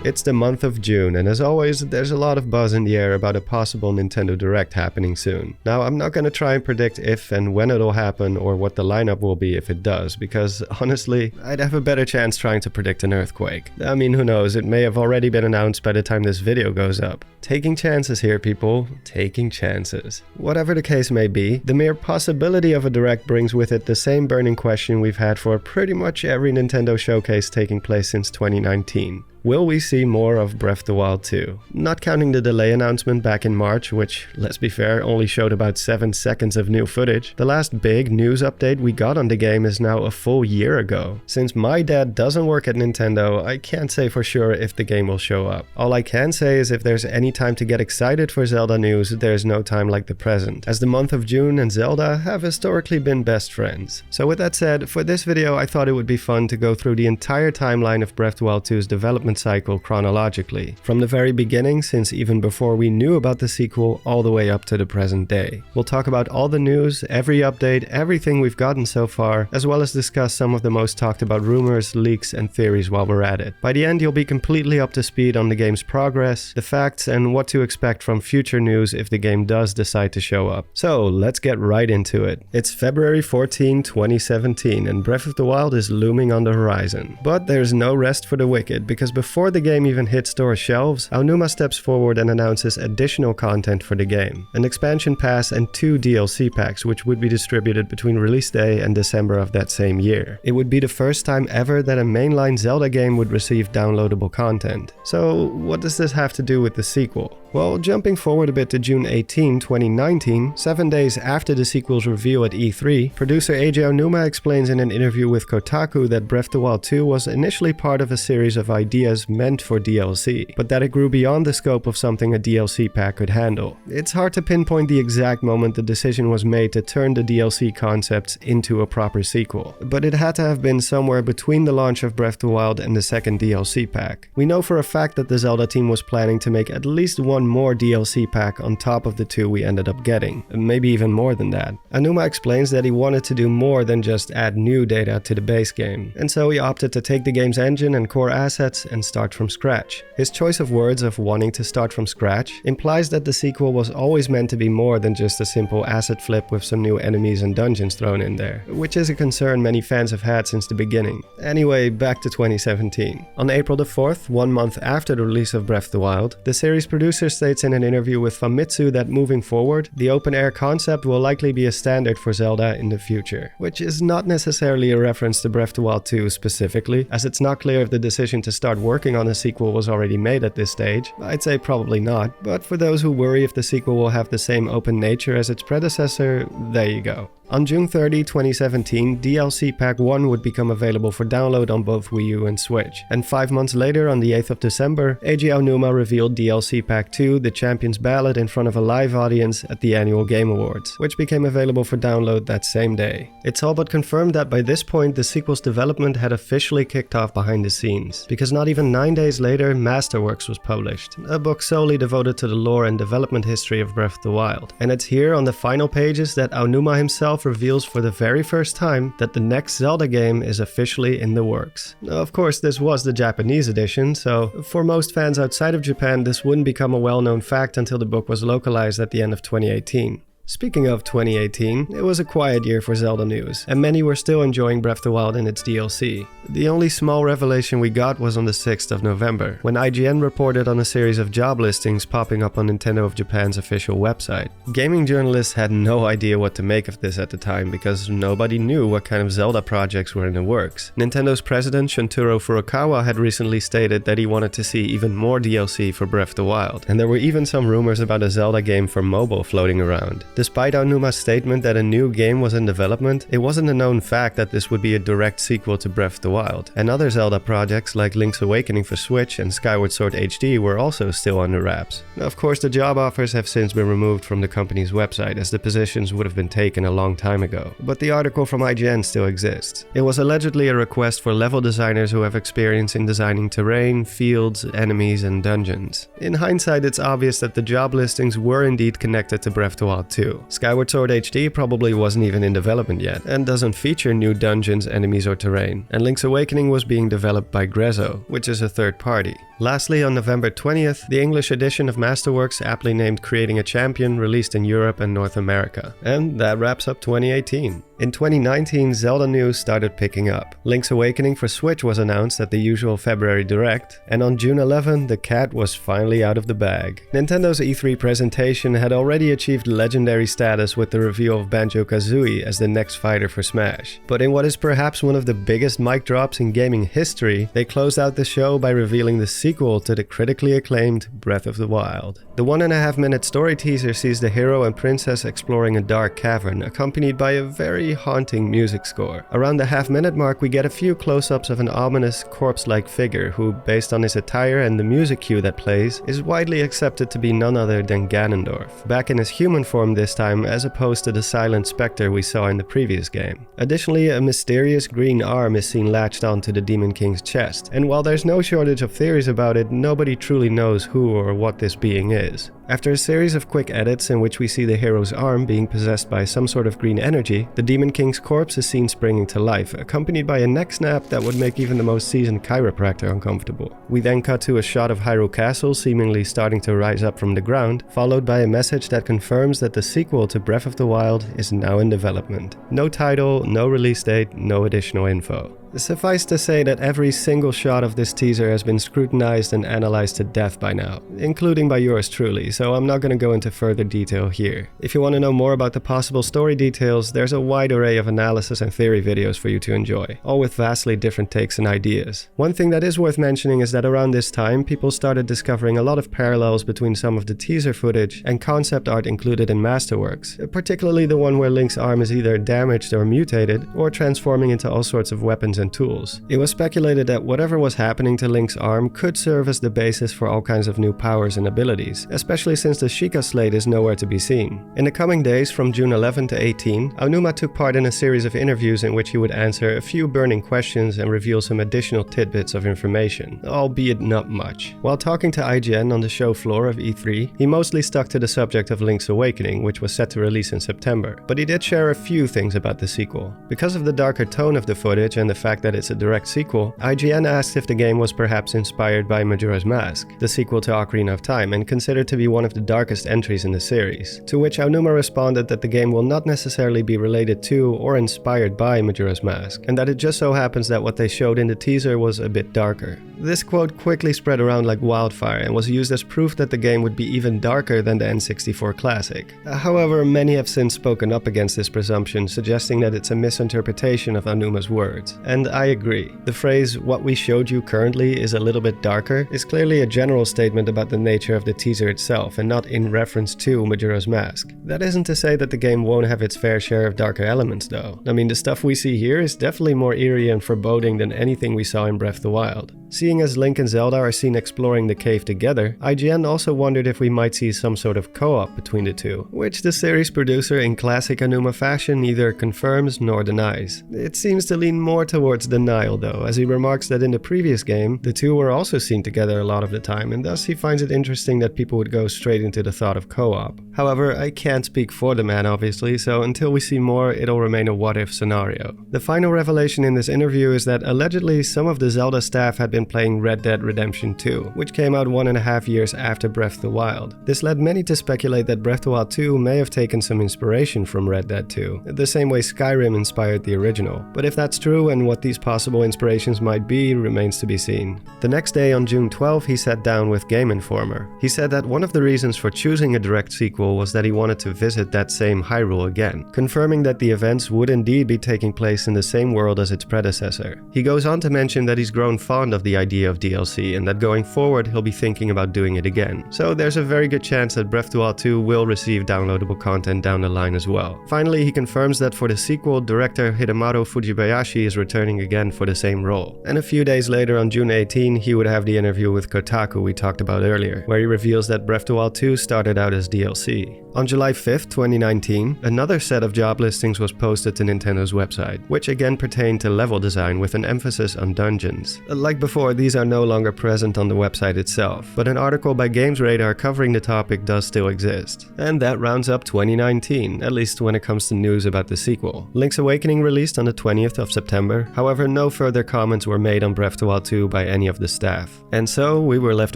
It's the month of June, and as always, there's a lot of buzz in the air about a possible Nintendo Direct happening soon. Now, I'm not gonna try and predict if and when it'll happen or what the lineup will be if it does, because honestly, I'd have a better chance trying to predict an earthquake. I mean, who knows, it may have already been announced by the time this video goes up. Taking chances here, people. Taking chances. Whatever the case may be, the mere possibility of a Direct brings with it the same burning question we've had for pretty much every Nintendo showcase taking place since 2019. Will we see more of Breath of the Wild 2? Not counting the delay announcement back in March, which, let's be fair, only showed about 7 seconds of new footage, the last big news update we got on the game is now a full year ago. Since my dad doesn't work at Nintendo, I can't say for sure if the game will show up. All I can say is if there's any time to get excited for Zelda news, there's no time like the present, as the month of June and Zelda have historically been best friends. So with that said, for this video I thought it would be fun to go through the entire timeline of Breath of the Wild 2's development cycle chronologically, from the very beginning, since even before we knew about the sequel, all the way up to the present day. We'll talk about all the news, every update, everything we've gotten so far, as well as discuss some of the most talked about rumors, leaks, and theories while we're at it. By the end, you'll be completely up to speed on the game's progress, the facts, and what to expect from future news if the game does decide to show up. So let's get right into it. It's February 14, 2017, and Breath of the Wild is looming on the horizon. But there's no rest for the wicked, because before the game even hits store shelves, Aonuma steps forward and announces additional content for the game. An expansion pass and 2 DLC packs, which would be distributed between release day and December of that same year. It would be the first time ever that a mainline Zelda game would receive downloadable content. So what does this have to do with the sequel? Well, jumping forward a bit to June 18, 2019, 7 days after the sequel's reveal at E3, producer Eiji Aonuma explains in an interview with Kotaku that Breath of the Wild 2 was initially part of a series of ideas meant for DLC, but that it grew beyond the scope of something a DLC pack could handle. It's hard to pinpoint the exact moment the decision was made to turn the DLC concepts into a proper sequel, but it had to have been somewhere between the launch of Breath of the Wild and the second DLC pack. We know for a fact that the Zelda team was planning to make at least one more DLC pack on top of the 2 we ended up getting, maybe even more than that. Aonuma explains that he wanted to do more than just add new data to the base game, and so he opted to take the game's engine and core assets and start from scratch. His choice of words of wanting to start from scratch implies that the sequel was always meant to be more than just a simple asset flip with some new enemies and dungeons thrown in there, which is a concern many fans have had since the beginning. Anyway, back to 2017. On April the 4th, 1 month after the release of Breath of the Wild, the series producer states in an interview with Famitsu that moving forward, the open-air concept will likely be a standard for Zelda in the future, which is not necessarily a reference to Breath of the Wild 2 specifically, as it's not clear if the decision to start working on a sequel was already made at this stage. I'd say probably not, but for those who worry if the sequel will have the same open nature as its predecessor, there you go. On June 30, 2017, DLC Pack 1 would become available for download on both Wii U and Switch. And 5 months later, on the 8th of December, Eiji Aonuma revealed DLC Pack 2, The Champion's Ballad, in front of a live audience at the annual Game Awards, which became available for download that same day. It's all but confirmed that by this point, the sequel's development had officially kicked off behind the scenes, because not even 9 days later, Masterworks was published, a book solely devoted to the lore and development history of Breath of the Wild. And it's here on the final pages that Aonuma himself reveals for the very first time that the next Zelda game is officially in the works. Of course, this was the Japanese edition, so for most fans outside of Japan, this wouldn't become a well-known fact until the book was localized at the end of 2018. Speaking of 2018, it was a quiet year for Zelda news, and many were still enjoying Breath of the Wild and its DLC. The only small revelation we got was on the 6th of November, when IGN reported on a series of job listings popping up on Nintendo of Japan's official website. Gaming journalists had no idea what to make of this at the time, because nobody knew what kind of Zelda projects were in the works. Nintendo's president Shuntaro Furukawa had recently stated that he wanted to see even more DLC for Breath of the Wild, and there were even some rumors about a Zelda game for mobile floating around. Despite Aonuma's statement that a new game was in development, it wasn't a known fact that this would be a direct sequel to Breath of the Wild, and other Zelda projects like Link's Awakening for Switch and Skyward Sword HD were also still under wraps. Now, of course, the job offers have since been removed from the company's website, as the positions would have been taken a long time ago, but the article from IGN still exists. It was allegedly a request for level designers who have experience in designing terrain, fields, enemies, and dungeons. In hindsight, it's obvious that the job listings were indeed connected to Breath of the Wild 2. 2. Skyward Sword HD probably wasn't even in development yet, and doesn't feature new dungeons, enemies or terrain, and Link's Awakening was being developed by Grezzo, which is a third party. Lastly, on November 20th, the English edition of Masterworks, aptly named Creating a Champion, released in Europe and North America. And that wraps up 2018. In 2019, Zelda news started picking up. Link's Awakening for Switch was announced at the usual February Direct, and on June 11, the cat was finally out of the bag. Nintendo's E3 presentation had already achieved legendary status with the reveal of Banjo-Kazooie as the next fighter for Smash. But in what is perhaps one of the biggest mic drops in gaming history, they closed out the show by revealing the sequel to the critically acclaimed Breath of the Wild. The 1.5-minute story teaser sees the hero and princess exploring a dark cavern, accompanied by a very haunting music score. Around the half-minute mark, we get a few close-ups of an ominous, corpse-like figure who, based on his attire and the music cue that plays, is widely accepted to be none other than Ganondorf, back in his human form this time as opposed to the silent specter we saw in the previous game. Additionally, a mysterious green arm is seen latched onto the Demon King's chest, and while there's no shortage of theories about it, nobody truly knows who or what this being is. After a series of quick edits in which we see the hero's arm being possessed by some sort of green energy, the Demon King's corpse is seen springing to life, accompanied by a neck snap that would make even the most seasoned chiropractor uncomfortable. We then cut to a shot of Hyrule Castle seemingly starting to rise up from the ground, followed by a message that confirms that the sequel to Breath of the Wild is now in development. No title, no release date, no additional info. Suffice to say that every single shot of this teaser has been scrutinized and analyzed to death by now, including by yours truly, so I'm not going to go into further detail here. If you want to know more about the possible story details, there's a wide array of analysis and theory videos for you to enjoy, all with vastly different takes and ideas. One thing that is worth mentioning is that around this time, people started discovering a lot of parallels between some of the teaser footage and concept art included in Masterworks, particularly the one where Link's arm is either damaged or mutated, or transforming into all sorts of weapons and tools. It was speculated that whatever was happening to Link's arm could serve as the basis for all kinds of new powers and abilities, especially since the Sheikah Slate is nowhere to be seen. In the coming days from June 11 to 18, Aonuma took part in a series of interviews in which he would answer a few burning questions and reveal some additional tidbits of information, albeit not much. While talking to IGN on the show floor of E3, he mostly stuck to the subject of Link's Awakening, which was set to release in September, but he did share a few things about the sequel. Because of the darker tone of the footage and the fact that it's a direct sequel, IGN asked if the game was perhaps inspired by Majora's Mask, the sequel to Ocarina of Time, and considered to be one of the darkest entries in the series, to which Aonuma responded that the game will not necessarily be related to or inspired by Majora's Mask, and that it just so happens that what they showed in the teaser was a bit darker. This quote quickly spread around like wildfire and was used as proof that the game would be even darker than the N64 classic. However, many have since spoken up against this presumption, suggesting that it's a misinterpretation of Aonuma's words, and I agree. The phrase, "what we showed you currently is a little bit darker," is clearly a general statement about the nature of the teaser itself and not in reference to Majora's Mask. That isn't to say that the game won't have its fair share of darker elements though. I mean, the stuff we see here is definitely more eerie and foreboding than anything we saw in Breath of the Wild. Seeing as Link and Zelda are seen exploring the cave together, IGN also wondered if we might see some sort of co-op between the two, which the series producer in classic Aonuma fashion neither confirms nor denies. It seems to lean more towards denial though, as he remarks that in the previous game, the two were also seen together a lot of the time, and thus he finds it interesting that people would go straight into the thought of co-op. However, I can't speak for the man obviously, so until we see more, it'll remain a what-if scenario. The final revelation in this interview is that allegedly some of the Zelda staff had been playing Red Dead Redemption 2, which came out 1.5 years after Breath of the Wild. This led many to speculate that Breath of the Wild 2 may have taken some inspiration from Red Dead 2, the same way Skyrim inspired the original. But if that's true and what these possible inspirations might be remains to be seen. The next day on June 12, he sat down with Game Informer. He said that one of the reasons for choosing a direct sequel was that he wanted to visit that same Hyrule again, confirming that the events would indeed be taking place in the same world as its predecessor. He goes on to mention that he's grown fond of the idea of DLC and that going forward he'll be thinking about doing it again. So there's a very good chance that Breath of the Wild 2 will receive downloadable content down the line as well. Finally, he confirms that for the sequel, director Hidemaru Fujibayashi is returning again for the same role. And a few days later on June 18, he would have the interview with Kotaku we talked about earlier, where he reveals that Breath of the Wild 2 started out as DLC. On July 5th, 2019, another set of job listings was posted to Nintendo's website, which again pertained to level design with an emphasis on dungeons. Like before, Therefore, these are no longer present on the website itself, but an article by Games Radar covering the topic does still exist. And that rounds up 2019, at least when it comes to news about the sequel. Link's Awakening released on the 20th of September, however no further comments were made on Breath of the Wild 2 by any of the staff. And so, we were left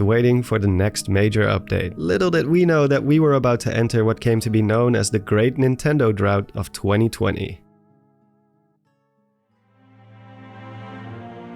waiting for the next major update. Little did we know that we were about to enter what came to be known as the Great Nintendo Drought of 2020.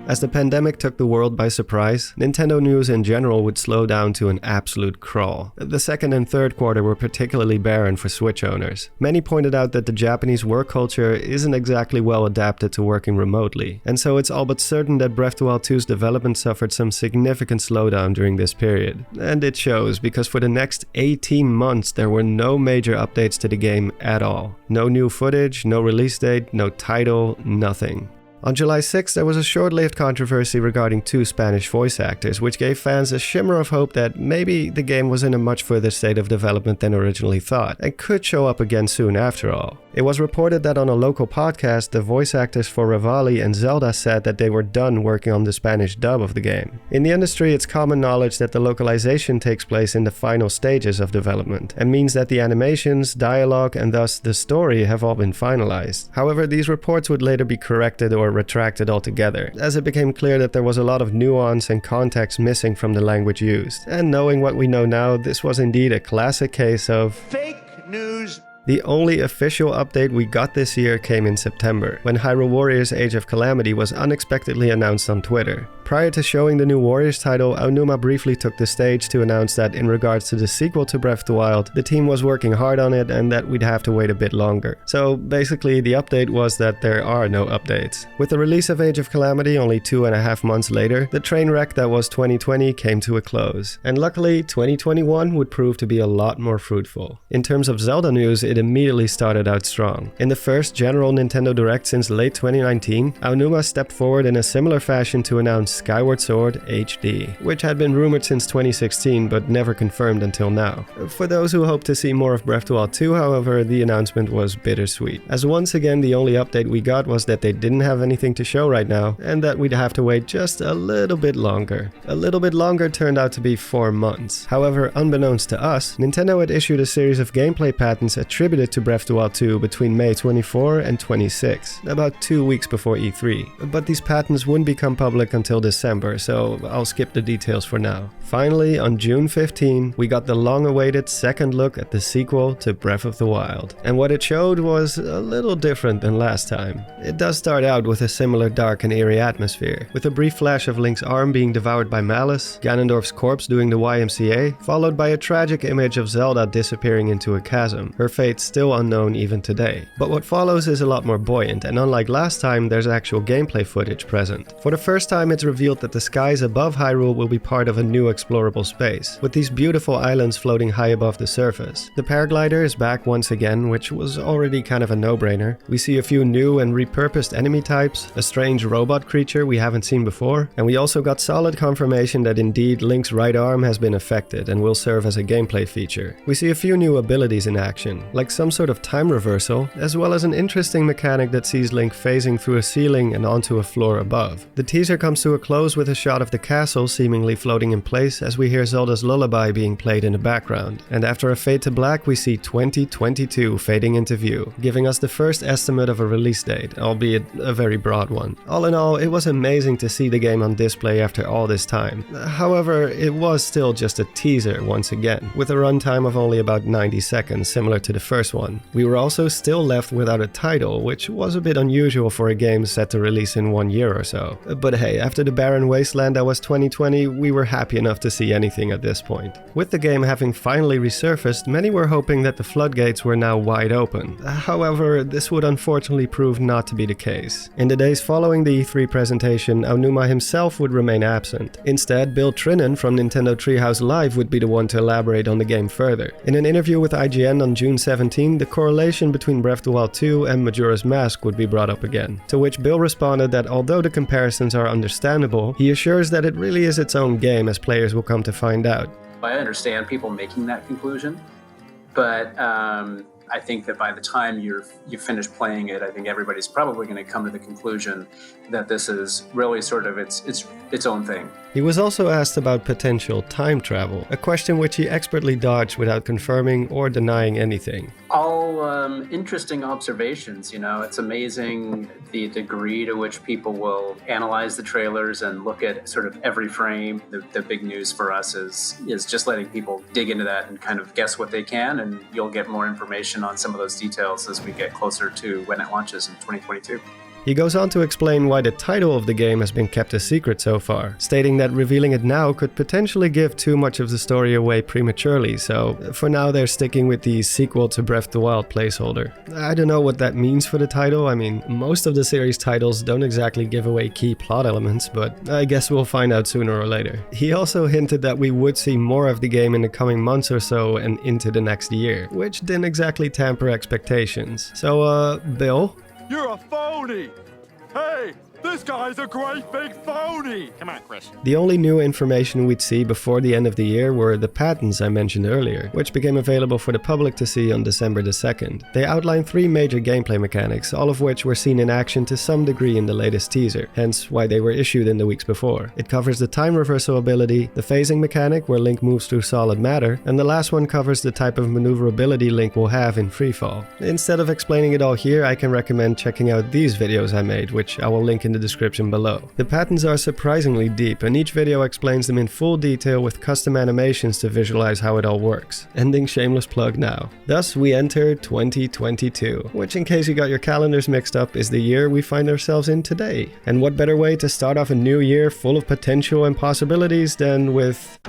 As the pandemic took the world by surprise, Nintendo news in general would slow down to an absolute crawl. The second and third quarter were particularly barren for Switch owners. Many pointed out that the Japanese work culture isn't exactly well adapted to working remotely, and so it's all but certain that Breath of the Wild 2's development suffered some significant slowdown during this period. And it shows, because for the next 18 months there were no major updates to the game at all. No new footage, no release date, no title, nothing. On July 6th, there was a short-lived controversy regarding 2 Spanish voice actors, which gave fans a shimmer of hope that maybe the game was in a much further state of development than originally thought, and could show up again soon after all. It was reported that on a local podcast, the voice actors for Revali and Zelda said that they were done working on the Spanish dub of the game. In the industry, it's common knowledge that the localization takes place in the final stages of development, and means that the animations, dialogue, and thus the story have all been finalized. However, these reports would later be corrected or retracted altogether, as it became clear that there was a lot of nuance and context missing from the language used. And knowing what we know now, this was indeed a classic case of fake news. The only official update we got this year came in September, when Hyrule Warriors Age of Calamity was unexpectedly announced on Twitter. Prior to showing the new Warriors title, Aonuma briefly took the stage to announce that in regards to the sequel to Breath of the Wild, the team was working hard on it and that we'd have to wait a bit longer. So basically the update was that there are no updates. With the release of Age of Calamity only 2.5 months later, the train wreck that was 2020 came to a close. And luckily, 2021 would prove to be a lot more fruitful. In terms of Zelda news, it immediately started out strong. In the first general Nintendo Direct since late 2019, Aonuma stepped forward in a similar fashion to announce Skyward Sword HD, which had been rumored since 2016 but never confirmed until now. For those who hope to see more of Breath of the Wild 2, however, the announcement was bittersweet, as once again the only update we got was that they didn't have anything to show right now, and that we'd have to wait just a little bit longer. A little bit longer turned out to be 4 months. However, unbeknownst to us, Nintendo had issued a series of gameplay patents attributed to Breath of the Wild 2 between May 24 and 26, about 2 weeks before E3. But these patents wouldn't become public until December, so I'll skip the details for now. Finally, on June 15, we got the long-awaited second look at the sequel to Breath of the Wild. And what it showed was a little different than last time. It does start out with a similar dark and eerie atmosphere, with a brief flash of Link's arm being devoured by Malice, Ganondorf's corpse doing the YMCA, followed by a tragic image of Zelda disappearing into a chasm, her fate still unknown even today. But what follows is a lot more buoyant, and unlike last time, there's actual gameplay footage present. For the first time, it's revealed that the skies above Hyrule will be part of a new explorable space, with these beautiful islands floating high above the surface. The paraglider is back once again, which was already kind of a no-brainer. We see a few new and repurposed enemy types, a strange robot creature we haven't seen before, and we also got solid confirmation that indeed Link's right arm has been affected and will serve as a gameplay feature. We see a few new abilities in action, like some sort of time reversal, as well as an interesting mechanic that sees Link phasing through a ceiling and onto a floor above. The teaser comes to a close with a shot of the castle seemingly floating in place as we hear Zelda's lullaby being played in the background. And after a fade to black, we see 2022 fading into view, giving us the first estimate of a release date, albeit a very broad one. All in all, it was amazing to see the game on display after all this time. However, it was still just a teaser once again, with a runtime of only about 90 seconds, similar to the first one. We were also still left without a title, which was a bit unusual for a game set to release in 1 year or so. But hey, after the barren wasteland that was 2020, we were happy enough to see anything at this point. With the game having finally resurfaced, many were hoping that the floodgates were now wide open. However, this would unfortunately prove not to be the case. In the days following the E3 presentation, Aonuma himself would remain absent. Instead, Bill Trinen from Nintendo Treehouse Live would be the one to elaborate on the game further. In an interview with IGN on June 17, the correlation between Breath of the Wild 2 and Majora's Mask would be brought up again, to which Bill responded that although the comparisons are understandable, he assures that it really is its own game, as players will come to find out. I understand people making that conclusion, but I think that by the time you finish playing it, I think everybody's probably going to come to the conclusion that this is really sort of its own thing. He was also asked about potential time travel, a question which he expertly dodged without confirming or denying anything. All interesting observations, it's amazing the degree to which people will analyze the trailers and look at sort of every frame. The big news for us is just letting people dig into that and kind of guess what they can, and you'll get more information on some of those details as we get closer to when it launches in 2022. He goes on to explain why the title of the game has been kept a secret so far, stating that revealing it now could potentially give too much of the story away prematurely, so for now they're sticking with the sequel to Breath of the Wild placeholder. I don't know what that means for the title. I mean, most of the series titles don't exactly give away key plot elements, but I guess we'll find out sooner or later. He also hinted that we would see more of the game in the coming months or so and into the next year, which didn't exactly tamper expectations. So, Bill? You're a phony! Hey, this guy's a great big phony! Come on, Chris. The only new information we'd see before the end of the year were the patents I mentioned earlier, which became available for the public to see on December the 2nd. They outlined 3 major gameplay mechanics, all of which were seen in action to some degree in the latest teaser, hence why they were issued in the weeks before. It covers the time reversal ability, the phasing mechanic where Link moves through solid matter, and the last one covers the type of maneuverability Link will have in freefall. Instead of explaining it all here, I can recommend checking out these videos I made, which I will link in the description below. The patents are surprisingly deep, and each video explains them in full detail with custom animations to visualize how it all works. Ending shameless plug now. Thus, we enter 2022, which, in case you got your calendars mixed up, is the year we find ourselves in today. And what better way to start off a new year full of potential and possibilities than with...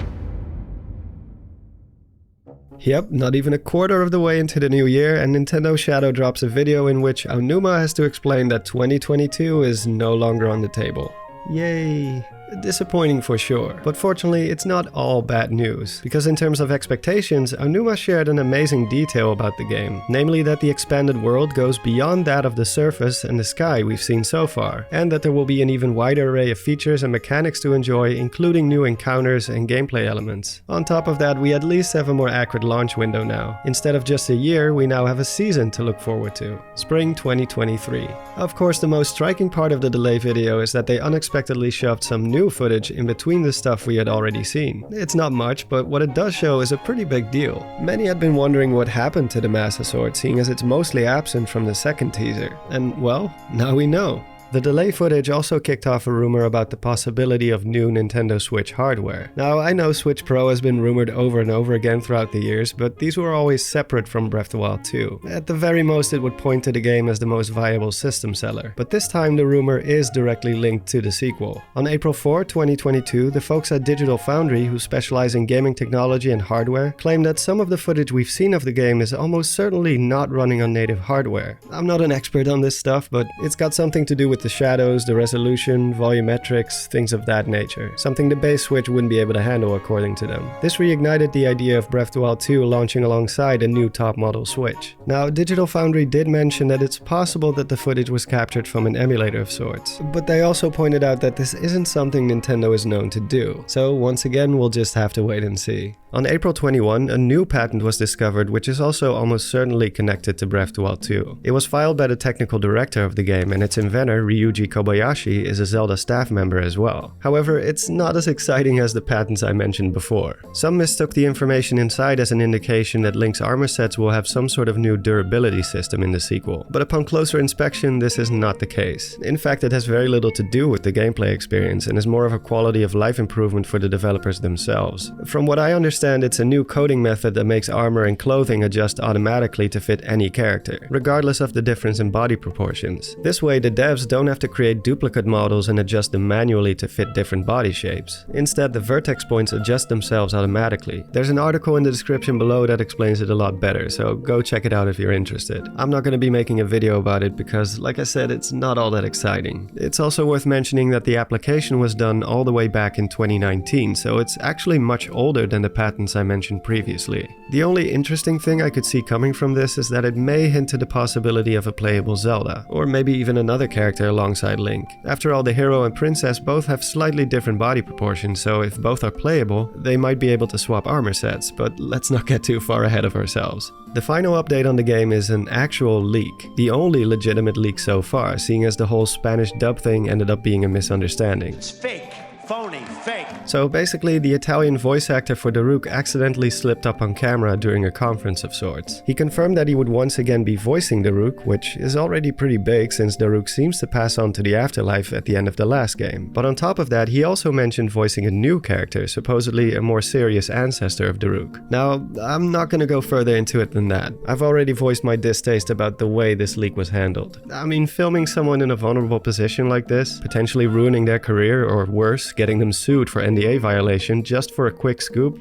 Yep, not even a quarter of the way into the new year, and Nintendo Shadow drops a video in which Aonuma has to explain that 2022 is no longer on the table. Yay! Disappointing for sure, but fortunately it's not all bad news, because in terms of expectations, Aonuma shared an amazing detail about the game, namely that the expanded world goes beyond that of the surface and the sky we've seen so far, and that there will be an even wider array of features and mechanics to enjoy, including new encounters and gameplay elements. On top of that, we at least have a more accurate launch window now. Instead of just a year, we now have a season to look forward to. Spring 2023. Of course, the most striking part of the delay video is that they unexpectedly shoved some new footage in between the stuff we had already seen. It's not much, but what it does show is a pretty big deal. Many had been wondering what happened to the Master Sword, seeing as it's mostly absent from the second teaser. And well, now we know. The delay footage also kicked off a rumor about the possibility of new Nintendo Switch hardware. Now, I know Switch Pro has been rumored over and over again throughout the years, but these were always separate from Breath of the Wild 2. At the very most, it would point to the game as the most viable system seller. But this time, the rumor is directly linked to the sequel. On April 4, 2022, the folks at Digital Foundry, who specialize in gaming technology and hardware, claimed that some of the footage we've seen of the game is almost certainly not running on native hardware. I'm not an expert on this stuff, but it's got something to do with the shadows, the resolution, volumetrics, things of that nature. Something the base Switch wouldn't be able to handle according to them. This reignited the idea of Breath of the Wild 2 launching alongside a new top model Switch. Now, Digital Foundry did mention that it's possible that the footage was captured from an emulator of sorts, but they also pointed out that this isn't something Nintendo is known to do. So once again, we'll just have to wait and see. On April 21, a new patent was discovered which is also almost certainly connected to Breath of the Wild 2. It was filed by the technical director of the game, and its inventor, Ryuji Kobayashi, is a Zelda staff member as well. However, it's not as exciting as the patents I mentioned before. Some mistook the information inside as an indication that Link's armor sets will have some sort of new durability system in the sequel, but upon closer inspection, this is not the case. In fact, it has very little to do with the gameplay experience and is more of a quality of life improvement for the developers themselves. From what I understand, it's a new coding method that makes armor and clothing adjust automatically to fit any character, regardless of the difference in body proportions. This way, the devs don't have to create duplicate models and adjust them manually to fit different body shapes. Instead, the vertex points adjust themselves automatically. There's an article in the description below that explains it a lot better, so go check it out if you're interested. I'm not going to be making a video about it because, like I said, it's not all that exciting. It's also worth mentioning that the application was done all the way back in 2019, so it's actually much older than the patent patents I mentioned previously. The only interesting thing I could see coming from this is that it may hint to the possibility of a playable Zelda, or maybe even another character alongside Link. After all, the hero and princess both have slightly different body proportions, so if both are playable, they might be able to swap armor sets, but let's not get too far ahead of ourselves. The final update on the game is an actual leak, the only legitimate leak so far, seeing as the whole Spanish dub thing ended up being a misunderstanding. It's fake. Phony, fake. So basically, the Italian voice actor for Daruk accidentally slipped up on camera during a conference of sorts. He confirmed that he would once again be voicing Daruk, which is already pretty big since Daruk seems to pass on to the afterlife at the end of the last game. But on top of that, he also mentioned voicing a new character, supposedly a more serious ancestor of Daruk. Now, I'm not gonna go further into it than that. I've already voiced my distaste about the way this leak was handled. I mean, filming someone in a vulnerable position like this, potentially ruining their career or worse, getting them sued for NDA violation just for a quick scoop?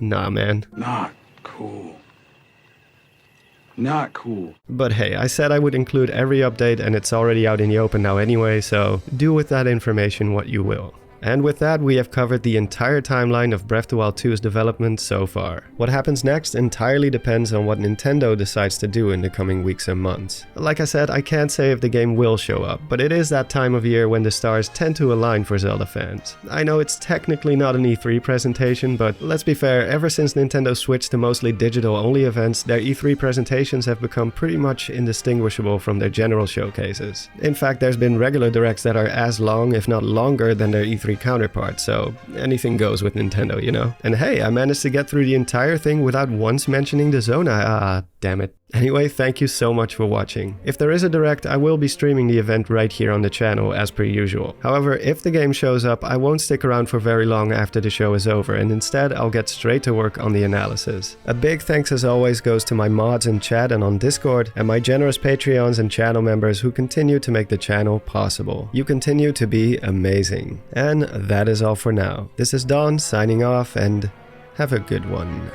Nah, man. Not cool. Not cool. But hey, I said I would include every update and it's already out in the open now anyway, so do with that information what you will. And with that, we have covered the entire timeline of Breath of the Wild 2's development so far. What happens next entirely depends on what Nintendo decides to do in the coming weeks and months. Like I said, I can't say if the game will show up, but it is that time of year when the stars tend to align for Zelda fans. I know it's technically not an E3 presentation, but let's be fair, ever since Nintendo switched to mostly digital-only events, their E3 presentations have become pretty much indistinguishable from their general showcases. In fact, there's been regular directs that are as long, if not longer, than their E3 counterpart, so anything goes with Nintendo, you know? And hey, I managed to get through the entire thing without once mentioning the zone. Damn it. Anyway, thank you so much for watching. If there is a direct, I will be streaming the event right here on the channel as per usual. However, if the game shows up, I won't stick around for very long after the show is over, and instead I'll get straight to work on the analysis. A big thanks as always goes to my mods in chat and on Discord, and my generous Patreons and channel members who continue to make the channel possible. You continue to be amazing. And that is all for now. This is Don signing off, and have a good one.